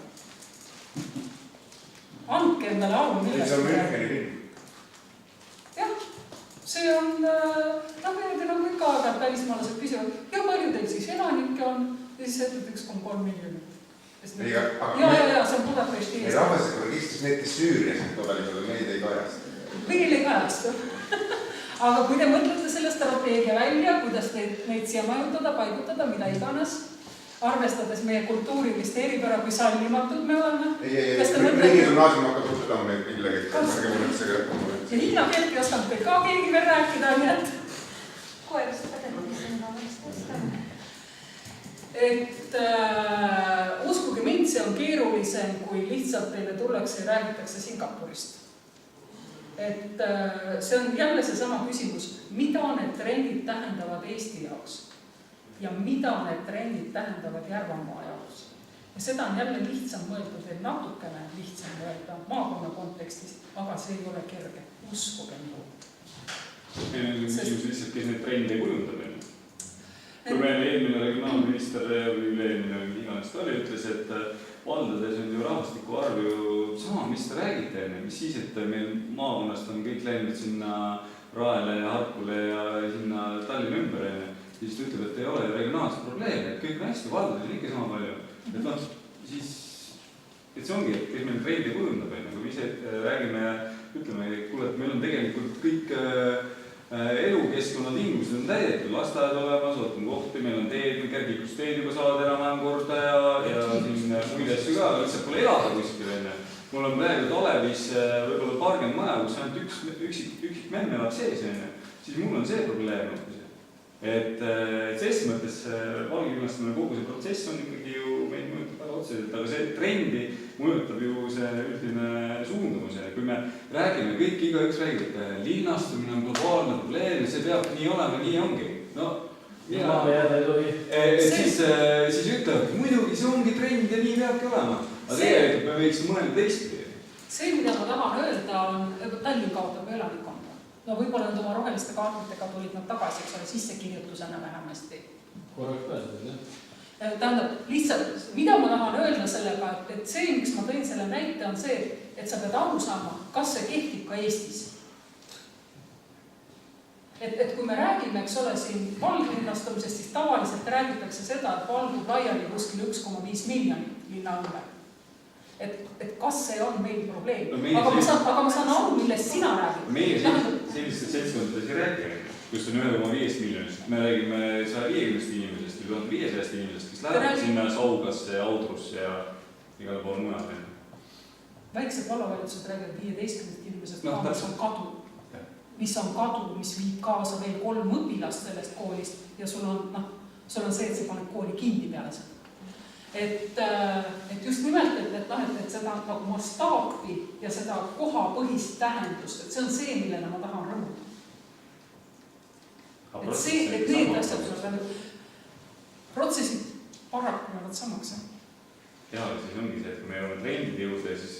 Andke endale aru, millest see on Müncheni linn. Jah, see on, niimoodi nagu ikka aeg välismaalased küsivad, ja palju teil siis elanikke on, ja siis ütled 1,3 miljonit. Ja, see on Budapesti eest. Ei rahvastikuga registris need, kes Süürias totalised, neid ei kajasta. Veel ei kajasta. Aga kui te mõtlete selle strateegia välja, kuidas neid siia majutada, paigutada, mida iganes, arvestades meie kultuurilist eripära, kui sallimatud me oleme. Ei, riigigümnaasium hakkab tuttama meid millegi. Ja hiina keelt ei osanud teil ka keegi veel rääkida, nii et... Koerast pädevalt on mõistest. Et uskuge mind, see on keerulisem, kui lihtsalt teile tullakse ja räägitakse Singapurist. et see on jälle seesama küsimus, mida need trendid tähendavad Eesti jaoks ja mida need trendid tähendavad Järvamaa jaoks. Ja seda on jälle lihtsam mõeldud, veel natukene lihtsam mõelda maakonna kontekstis, aga see ei ole kerge, uskuge minu. Meil on küsimus lihtsalt, kes neid trende kujundab. Kui meil eelmine regionaalminister või üle-eelmine iganes ta oli, ütles, et valdades on ju rahvastiku arv ju sama, mis te räägite enne, mis siis, et meil maakonnast on kõik läinud sinna Raele ja Harkule ja sinna Tallinna ümber enne. Siis ta ütleb, et ei ole regionaalset probleemi, et kõik on hästi, valdades on ikka sama palju. Et noh, siis, et see ongi, et kes meil trendi kujundab enne, kui me ise räägime ja ütleme, kuule, et meil on tegelikult kõik elukeskkonna tingimused on täidetud, lasteaed olemas, ootan kohti, meil on teed, kergikusteed juba saavad enam-vähem korda ja siin muid asju ka, aga lihtsalt pole elada kuskil enne. Mul on praegu Talevis võib-olla paarkümmend maja, kus ainult üksik memme elab sees enne, siis mul on see probleem. Et ses mõttes valgekülastamine kogu see protsess on ikkagi ju meid mõjutab väga otseselt, aga see trendi mõjutab ju see üldine suundumuse. Kui me räägime, kõik igaüks räägib, et linnastumine on globaalne probleem ja see peab nii olema, nii ongi. No, siis ütleb, muidugi see ongi trend ja nii peabki olema. Aga tegelikult me võiks mõelda teistpidi. See, mida ma tahan öelda, on Tallinn kaotab elanikkonda. No võib-olla nüüd oma roheliste kaartidega tulid nad tagasi, eks ole, sissekirjutusena vähemasti. Korraks pääsed, jah. Tähendab, lihtsalt, mida ma tahan öelda sellega, et see, miks ma tõin selle näite, on see, et sa pead aru saama, kas see kehtib ka Eestis. Et kui me räägime, eks ole, siin valglinnastumisest, siis tavaliselt räägitakse seda, et valgub laiali kuskil 1,5 miljonit linna ümber. Et kas see on meil probleem? No, aga ma saan aru, millest sina räägid. Meie sellistest seltskondades ei räägi, kus on 1,5 miljonist. Me räägime 150 inimesest või 1500 inimesest, kes lähevad sinna Saugasse, Audrusse ja igal pool mujal. Väiksed vallavalitsused räägivad 15 inimesest, mis on kadu. Mis on kadu, mis viib kaasa veel 3 õpilast sellest koolist ja sul on see, et see paneb kooli kinni peale seda. Et just nimelt, et seda nagu mastaapi ja seda kohapõhist tähendust, et see on see, millele ma tahan rõhuda. Et need asjad protsessid paraku näevad samaks. Ja, siis ongi see, et kui me oleme trendid juurde, siis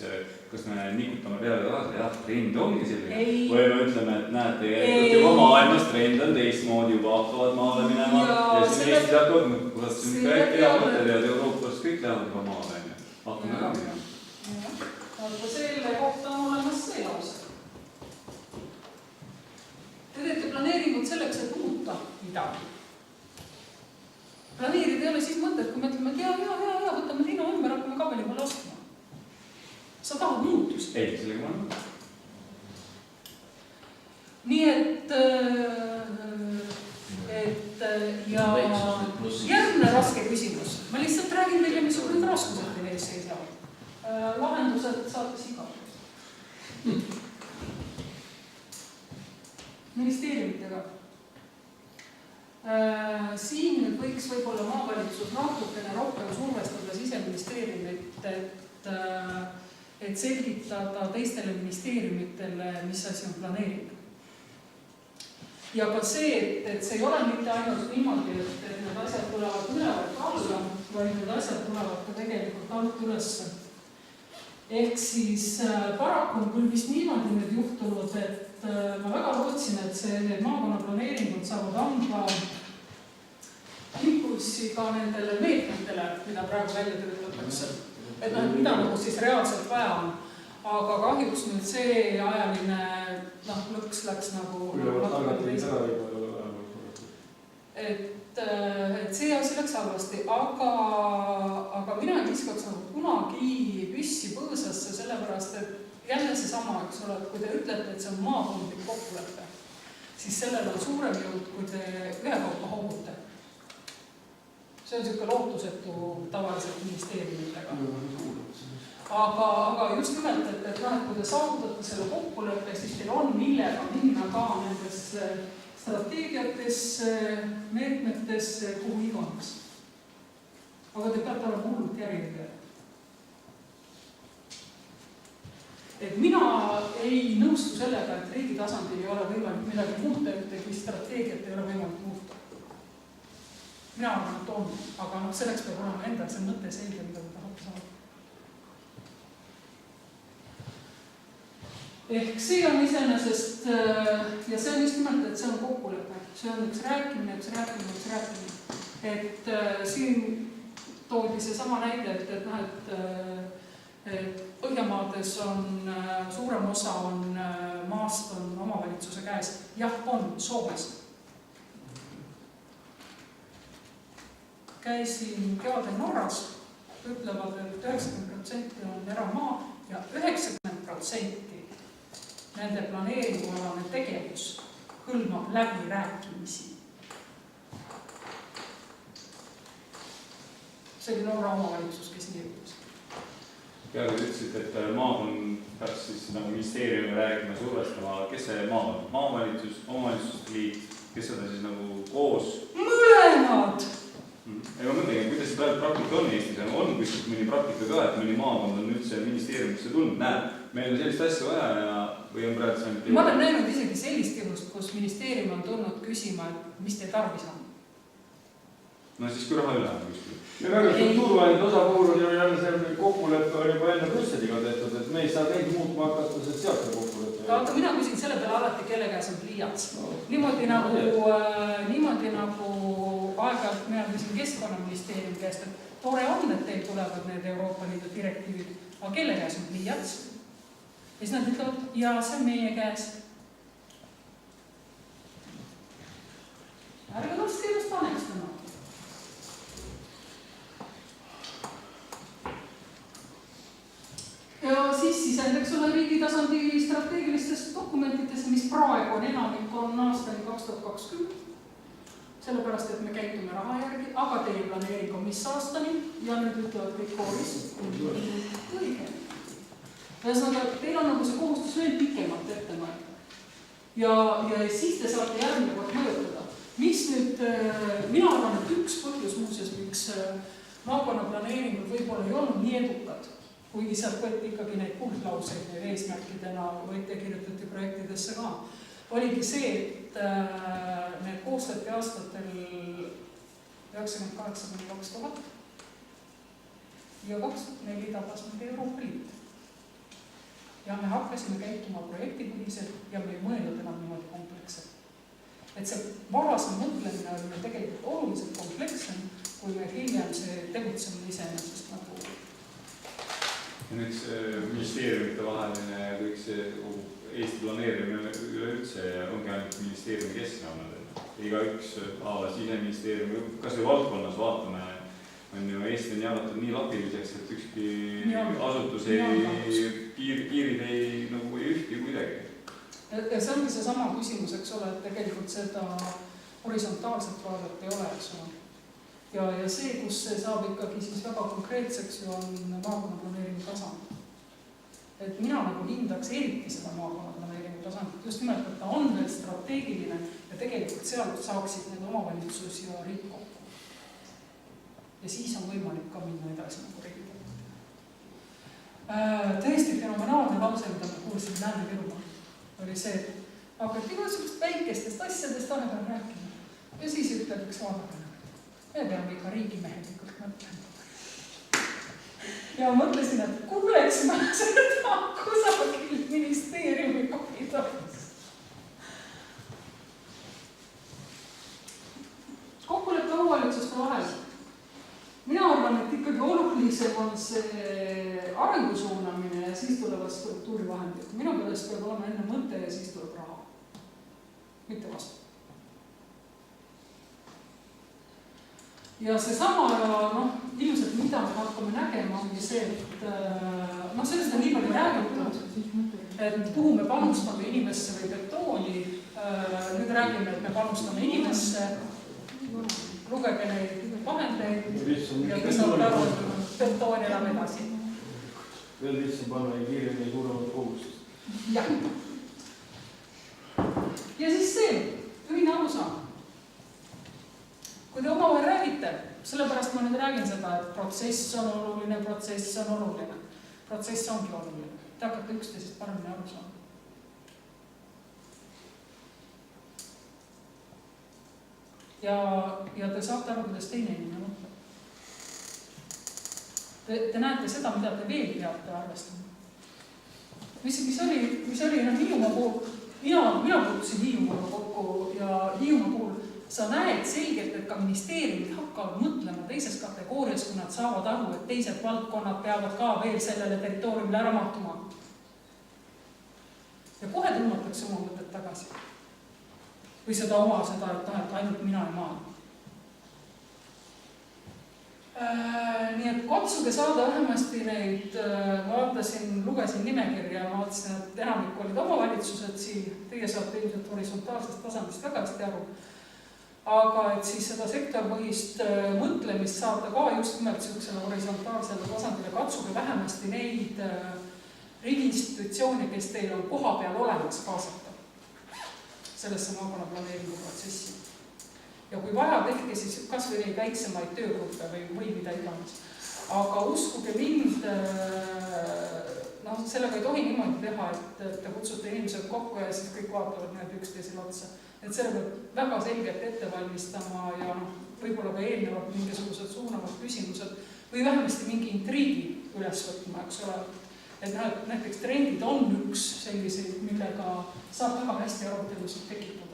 kas me nikutame peale tagasi, jah, trend ongi selline. Või me ütleme, et näete, et juba maailmas trend on teistmoodi, juba hakkavad maale minema ja siin Eestis hakkavad, kuidas see on ikka hea mõtted ja Euroopas kõik lähevad juba maale. Hakkame ka minema. Aga selle kohta on olemas see lause. Te teete planeeringud selleks, et muuta midagi. Planeerida ei ole siis mõtet, kui me ütleme, et jaa, võtame linna ümber, hakkame kabeli peale astuma. Sa tahad muutust. Ei, sellega ma olen. Nii ja järgmine raske küsimus. Ma lihtsalt räägin teile, mis on need raskused teile ees seisavad. Lahendused saate siga. Ministeeriumitega. Siin nüüd võiks võib-olla maavalitsus natukene rohkem survestada siseministeeriumit, et selgitada teistele ministeeriumitele, mis asi on planeering. Ja ka see, et see ei ole mitte ainult niimoodi, et need asjad tulevad ülevalt alla, vaid need asjad tulevad ka tegelikult alt ülesse. Ehk siis paraku on küll vist niimoodi nüüd juhtunud, et ma väga lootsin, et need maakonna planeeringud saavad anda impulssi ka nendele meetmetele, mida praegu välja töötatakse. Et mida nagu siis reaalselt vaja on. Aga kahjuks nüüd see ajaline lõks läks nagu et see asi läks halvasti, aga mina ei viskaks nagu kunagi püssi põõsasse, sellepärast, et jälle see sama, eks ole, et kui te ütlete, et see on maakondlik kokkulepe, siis sellel on suurem jõud, kui te ühekaupa hoogute. See on selline lootusetu tavaliselt ministeeriumitega. Aga just nimelt, et kui te saavutate selle kokkuleppe, siis teil on millega minna ka nendesse strateegiatesse, meetmetesse, kuhu iganes. Aga te peate olema hullult järjepeal. et mina ei nõustu sellega, et riigi tasandil ei ole võimalik midagi muuta, ühtegi strateegiat ei ole võimalik muuta. Mina arvan, et on, aga selleks peab olema endal see mõte selge, mida te tahate saada. Ehk see on iseenesest, ja see on just nimelt, et see on kokkulepe. See on üks rääkimine. Et siin toodi see sama näide, et Põhjamaades on suurem osa maast on omavalitsuse käes. Jah, on Soomes. Käisin kevadel Norras, ütlevad, et 90% on eramaa ja 90% nende planeeringualane tegevus hõlmab läbirääkimisi. See oli Norra omavalitsus, kes nii ütles. Ja te ütlesid, et maakond peaks siis nagu ministeeriumi rääkima, survestama. Kes see maakond? Maavalitsus, omavalitsuste liit, kes seda siis nagu koos? Mõlemad! Ega mõtlegi, kuidas see praegu praktika on Eestis? On kuskilt mõni praktika ka, et mõni maakond on üldse ministeeriumisse tulnud. Näed, meil on sellist asja vaja või on praegu see... Ma olen näinud isegi sellist juhust, kus ministeerium on tulnud küsima, et mis te tarvis on. No siis kui raha üle on kuskil. Ja väga struktuurvahelise osa puhul on ju jälle see kokkulepe on juba enne Brüsseliga tehtud, et me ei saa neid muutma hakata, sest sealt see kokkulepe. Aga mina küsin selle peale alati, kelle käes on pliiats. Niimoodi nagu aeg-ajalt mina küsin Keskkonnaministeeriumi käest, et tore on, et teil tulevad need Euroopa Liidu direktiivid, aga kelle käes on pliiats? Ja siis nad ütlevad, ja see on meie käes. Ärge laske ennast anestama. Ja siis sisendaks ole riigi tasandi strateegilistest dokumentidest, mis praegu on enamik on aastani 2020. Sellepärast, et me käitume raha järgi, aga teie planeering on mis aastani ja nüüd ütlevad kõik koolis. Õige. Ühesõnaga, teil on nagu see kohustus veel pikemalt ette mõelda. Ja siis te saate järgmine kord mõjutada. Mis nüüd, mina arvan, et üks põhjus muuseas, miks maakonna planeeringud võib-olla ei olnud nii edukad, kuigi sealt võeti ikkagi neid punktlauseid ja eesmärkidena võeti kirjutati projektidesse ka, oligi see, et need koostati aastatel 98–2000 ja 2004 tabas meid Euroopa Liit. Ja me hakkasime käituma projektipõhiselt ja me ei mõelnud enam niimoodi kompleksselt. Et see varasem mõtlemine oli tegelikult oluliselt komplekssem, kui me hiljem see tegutsemine iseenesest nagu ja nüüd ministeeriumite vaheline ja kõik see Eesti planeerimine üleüldse ongi ainult ministeeriumi keskkonnad. Iga üks siseministeeriumi, kas või valdkonnas vaatame, on ju Eesti on jagatud nii lapiliseks, et ükski asutus piirid ei ühti kuidagi. Ja see ongi see sama küsimus, eks ole, et tegelikult seda horisontaalset vaadet ei ole, eks ole. Ja see, kus see saab ikkagi siis väga konkreetseks ju on maakonna planeeringu tasand. Et mina nagu hindaks eriti seda maakonna planeeringu tasandit, just nimelt, et ta on veel strateegiline ja tegelikult seal saaksid need omavalitsus ja riik kokku. Ja siis on võimalik ka minna edasi nagu riigi. Tõesti fenomenaalne lause, mida me kuulsime Lääne-Virumaal, oli see, et hakati igasugust väikestest asjadest aeg-ajalt rääkima. Ja siis ütleb üks vaadakene. Me peame ikka riigimehelikult mõtlema. Ja mõtlesin, et kuuleks ma seda kusagil ministeeriumi koridooris. Kokkuleppe omavalitsuste vahel. Mina arvan, et ikkagi olulisem on see arengusuunamine ja siis tulevad struktuurivahendid. Minu meelest peab olema enne mõte ja siis tuleb raha. Mitte vastu. Ja see sama, ilmselt mida me hakkame nägema, ongi see, et sellest on nii palju räägitud, et kuhu me panustame inimesse või betooni. Nüüd räägime, et me panustame inimesse, lugege neid vahendeid ja kes saavad aru, et betooni enam edasi. Veel lihtsam panna ja kiiremini suuremat kogust. Jah. Ja siis see, ühine arusaam. Kui te omavahel räägite, sellepärast ma nüüd räägin seda, et protsess on oluline. Protsess ongi oluline. te hakkate üksteisest paremini aru saama. Ja te saate aru, kuidas teine inimene mõtleb. Te näete seda, mida te veel peate arvestama. Mis oli Hiiumaa puhul, mina puutusin Hiiumaaga kokku ja Hiiumaa puhul sa näed selgelt, et ka ministeeriumid hakkavad mõtlema teises kategoorias, kui nad saavad aru, et teised valdkonnad peavad ka veel sellele territooriumile ära mahtuma. Ja kohe tõmmatakse oma mõtet tagasi. Või seda, et ainult mina ja maa. Nii et katsuge saada vähemasti neid, vaatasin, lugesin nimekirja, vaatasin, et enamik olid omavalitsused siin, teie saate ilmselt horisontaalsest tasandist väga hästi aru. Aga et siis seda sektorpõhist mõtlemist saada ka just nimelt sellisele horisontaalsele tasandile, katsuge vähemasti neid riigiinstitutsioone, kes teil on koha peal olemas, kaasata sellesse maakonna planeeringu protsessi. Ja kui vaja, tehke siis kas või neid väiksemaid töögruppe või mida iganes. Aga uskuge mind, sellega ei tohi niimoodi teha, et te kutsute inimesed kokku ja siis kõik vaatavad need üksteisele otsa. Et selle peab väga selgelt ette valmistama ja võib-olla ka eelnevalt mingisugused suunavad küsimused või vähemasti mingi intriigi üles võtma, eks ole. Et näiteks trendid on üks selliseid, millega saab väga hästi arutelusid tekitada.